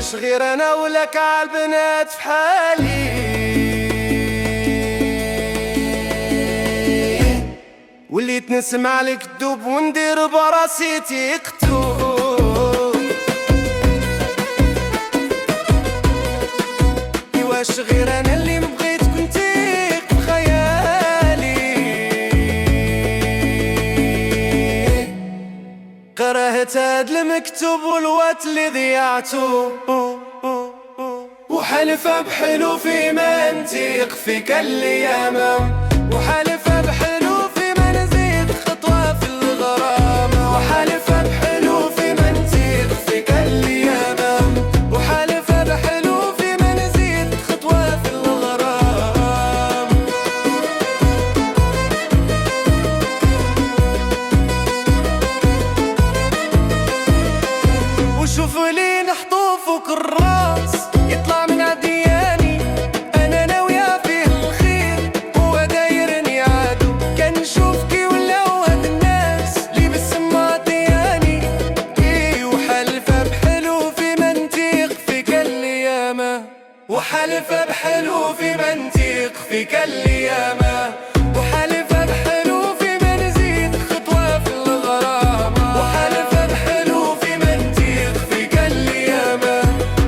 واش غير انا ولك عالبنات في حالي؟ وليت نسمع لك الدوب وندير براسي تيكتوك. واش غير انا اللي مبغيت كنتيك في خيالي؟ كرهت هاد المكتوب والوقت اللي ضيعتو، وحالفة بحلو في ما نتيق فيك الايام، وحالفة بحلو في ما نزيد خطوة في الغرام، وحالفة بحلو في ما نتيق فيك الايام، وحالفة بحلو في ما نزيد خطوة في الغرام. وشوف لي نحطو فوق الراس يطلع من عدياني، انا ناوية فيه الخير هو دايرني عادو. كان نشوف كي ولاو هاد الناس لي بالسما عطياني، وحالفة بحلو في منطيق فيك الايام، وحالفة بحلو في منطيق فيك الايام، وحالفة بحلو في ما نزيد خطوة في الغرام، وحالفة بحلو في منطيق فيك الايام،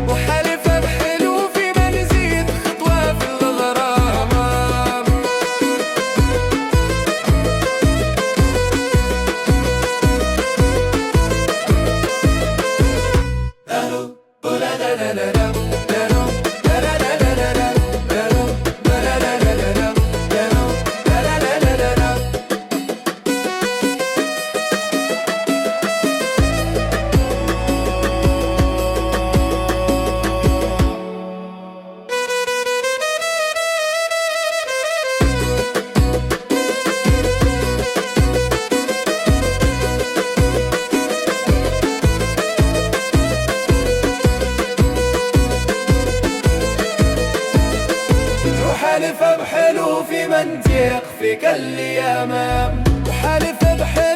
وحالفة بحلو في ما نزيد خطوة في الغرام. وحالفة بحلو في منطيق فيك الايام، وحالفة بحلو